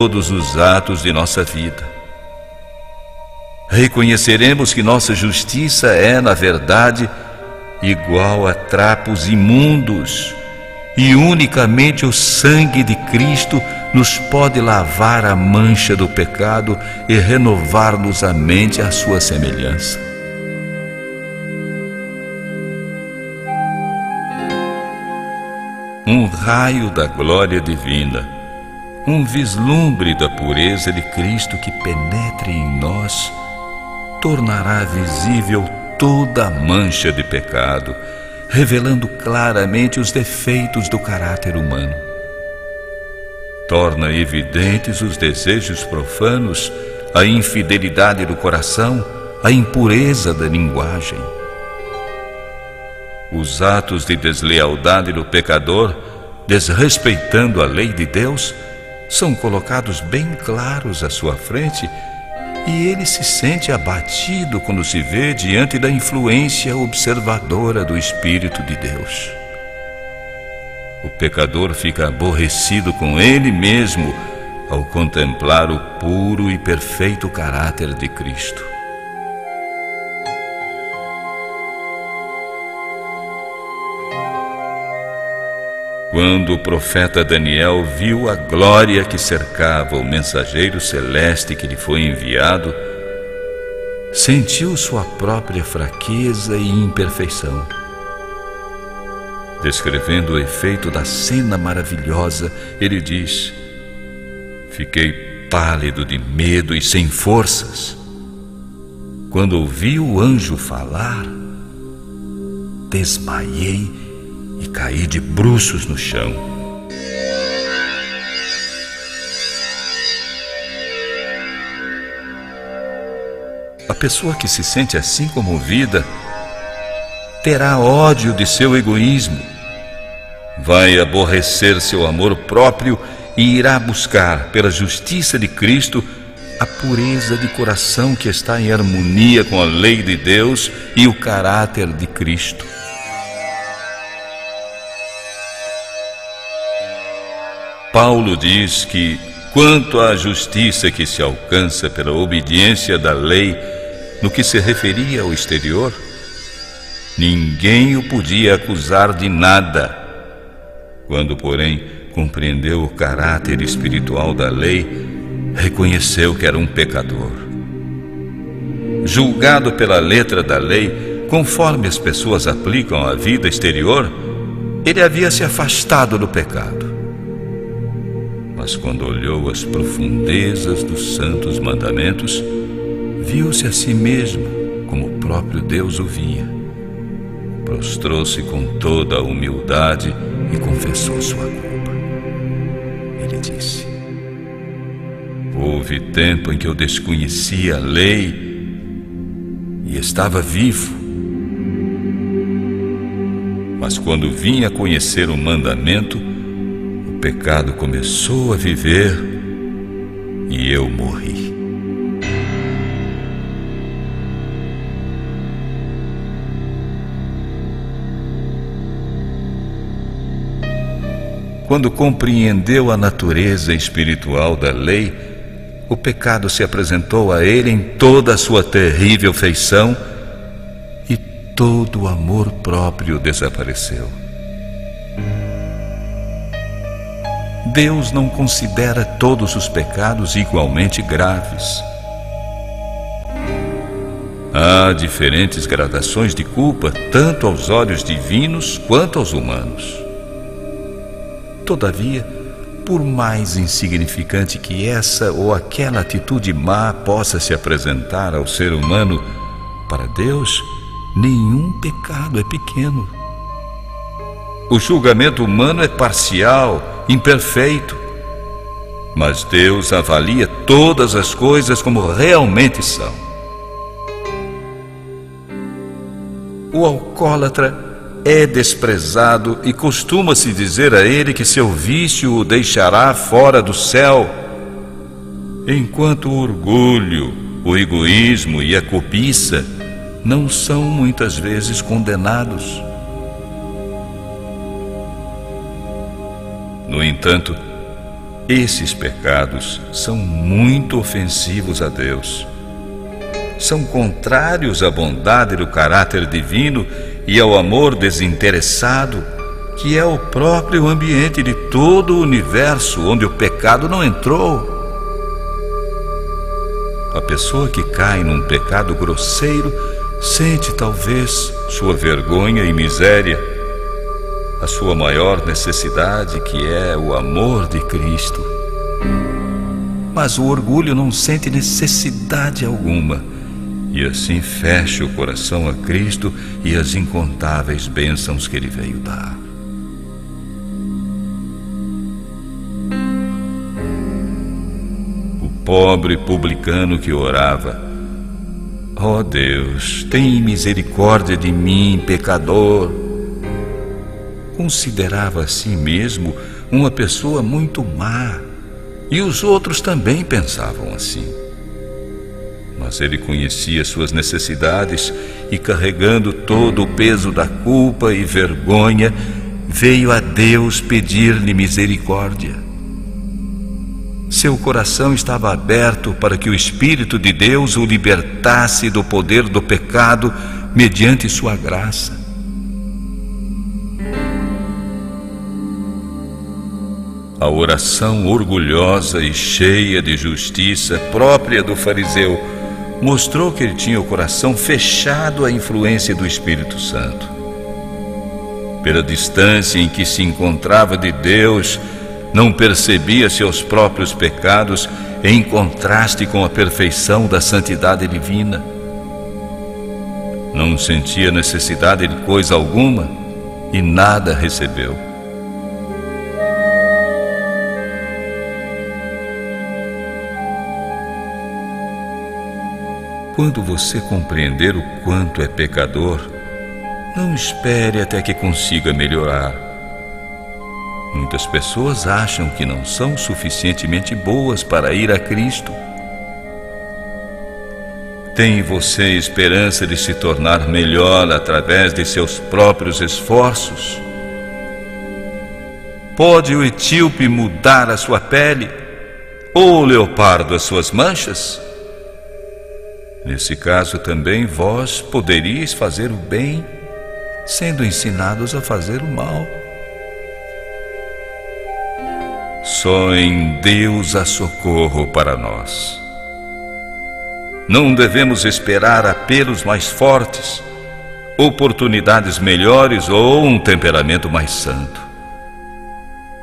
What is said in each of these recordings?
todos os atos de nossa vida. Reconheceremos que nossa justiça é, na verdade, igual a trapos imundos, e unicamente o sangue de Cristo nos pode lavar a mancha do pecado e renovar-nos a mente à sua semelhança. Um raio da glória divina, um vislumbre da pureza de Cristo que penetre em nós, tornará visível toda a mancha de pecado, revelando claramente os defeitos do caráter humano. Torna evidentes os desejos profanos, a infidelidade do coração, a impureza da linguagem. Os atos de deslealdade do pecador, desrespeitando a lei de Deus, são colocados bem claros à sua frente, e ele se sente abatido quando se vê diante da influência observadora do Espírito de Deus. O pecador fica aborrecido com ele mesmo ao contemplar o puro e perfeito caráter de Cristo. Quando o profeta Daniel viu a glória que cercava o mensageiro celeste que lhe foi enviado, sentiu sua própria fraqueza e imperfeição. Descrevendo o efeito da cena maravilhosa, ele diz: fiquei pálido de medo e sem forças. Quando ouvi o anjo falar, desmaiei e caí de bruços no chão. A pessoa que se sente assim comovida terá ódio de seu egoísmo, vai aborrecer seu amor próprio e irá buscar, pela justiça de Cristo, a pureza de coração que está em harmonia com a lei de Deus e o caráter de Cristo. Paulo diz que, quanto à justiça que se alcança pela obediência da lei, no que se referia ao exterior, ninguém o podia acusar de nada. Quando, porém, compreendeu o caráter espiritual da lei, reconheceu que era um pecador. Julgado pela letra da lei, conforme as pessoas aplicam à vida exterior, ele havia se afastado do pecado. Mas quando olhou as profundezas dos santos mandamentos, viu-se a si mesmo como o próprio Deus o via. Prostrou-se com toda a humildade e confessou sua culpa. Ele disse: houve tempo em que eu desconhecia a lei e estava vivo. Mas quando vim a conhecer o mandamento, o pecado começou a viver e eu morri. Quando compreendeu a natureza espiritual da lei, o pecado se apresentou a ele em toda a sua terrível feição e todo o amor próprio desapareceu. Deus não considera todos os pecados igualmente graves. Há diferentes gradações de culpa, tanto aos olhos divinos quanto aos humanos. Todavia, por mais insignificante que essa ou aquela atitude má possa se apresentar ao ser humano, para Deus, nenhum pecado é pequeno. O julgamento humano é parcial, imperfeito, mas Deus avalia todas as coisas como realmente são. O alcoólatra é desprezado e costuma-se dizer a ele que seu vício o deixará fora do céu, enquanto o orgulho, o egoísmo e a cobiça não são muitas vezes condenados. No entanto, Esses pecados são muito ofensivos a Deus. São contrários à bondade do caráter divino e ao amor desinteressado, que é o próprio ambiente de todo o universo onde o pecado não entrou. A pessoa que cai num pecado grosseiro sente talvez sua vergonha e miséria, a sua maior necessidade, que é o amor de Cristo. Mas o orgulho não sente necessidade alguma, e assim fecha o coração a Cristo e as incontáveis bênçãos que Ele veio dar. O pobre publicano que orava: ó Deus, tem misericórdia de mim, pecador, considerava a si mesmo uma pessoa muito má, e os outros também pensavam assim. Mas ele conhecia suas necessidades e, carregando todo o peso da culpa e vergonha, veio a Deus pedir-lhe misericórdia. Seu coração estava aberto para que o Espírito de Deus o libertasse do poder do pecado mediante sua graça. A oração orgulhosa e cheia de justiça própria do fariseu mostrou que ele tinha o coração fechado à influência do Espírito Santo. Pela distância em que se encontrava de Deus, não percebia seus próprios pecados em contraste com a perfeição da santidade divina. Não sentia necessidade de coisa alguma e nada recebeu. Quando você compreender o quanto é pecador, não espere até que consiga melhorar. Muitas pessoas acham que não são suficientemente boas para ir a Cristo. Tem você esperança de se tornar melhor através de seus próprios esforços? Pode o etíope mudar a sua pele? Ou o leopardo as suas manchas? Nesse caso também vós poderíeis fazer o bem, sendo ensinados a fazer o mal. Só em Deus há socorro para nós. Não devemos esperar apelos mais fortes, oportunidades melhores ou um temperamento mais santo.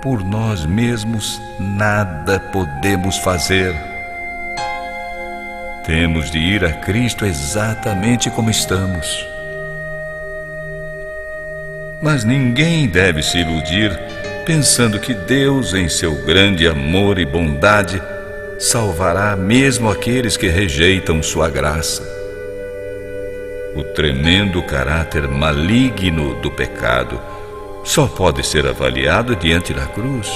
Por nós mesmos nada podemos fazer. Temos de ir a Cristo exatamente como estamos. Mas ninguém deve se iludir pensando que Deus, em seu grande amor e bondade, salvará mesmo aqueles que rejeitam sua graça. O tremendo caráter maligno do pecado só pode ser avaliado diante da cruz.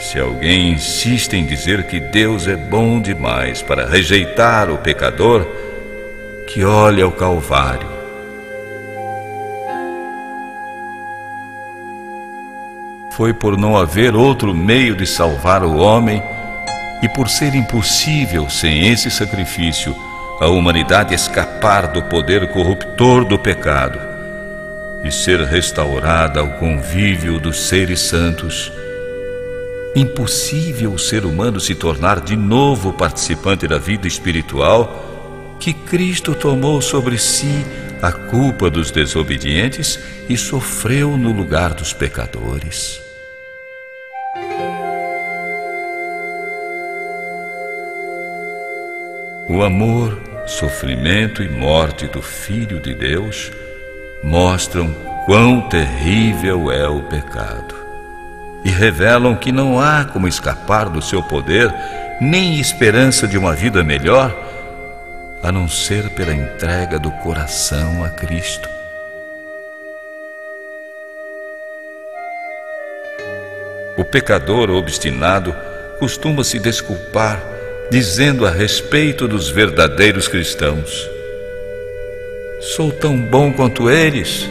Se alguém insiste em dizer que Deus é bom demais para rejeitar o pecador, que olhe ao Calvário. Foi por não haver outro meio de salvar o homem e por ser impossível, sem esse sacrifício, a humanidade escapar do poder corruptor do pecado e ser restaurada ao convívio dos seres santos. Impossível o ser humano se tornar de novo participante da vida espiritual, que Cristo tomou sobre si a culpa dos desobedientes e sofreu no lugar dos pecadores. O amor, sofrimento e morte do Filho de Deus mostram quão terrível é o pecado e revelam que não há como escapar do seu poder, nem esperança de uma vida melhor, a não ser pela entrega do coração a Cristo. O pecador obstinado costuma se desculpar, dizendo a respeito dos verdadeiros cristãos: sou tão bom quanto eles.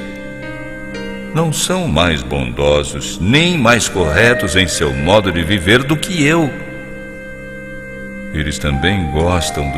não são mais bondosos nem mais corretos em seu modo de viver do que eu. Eles também gostam dos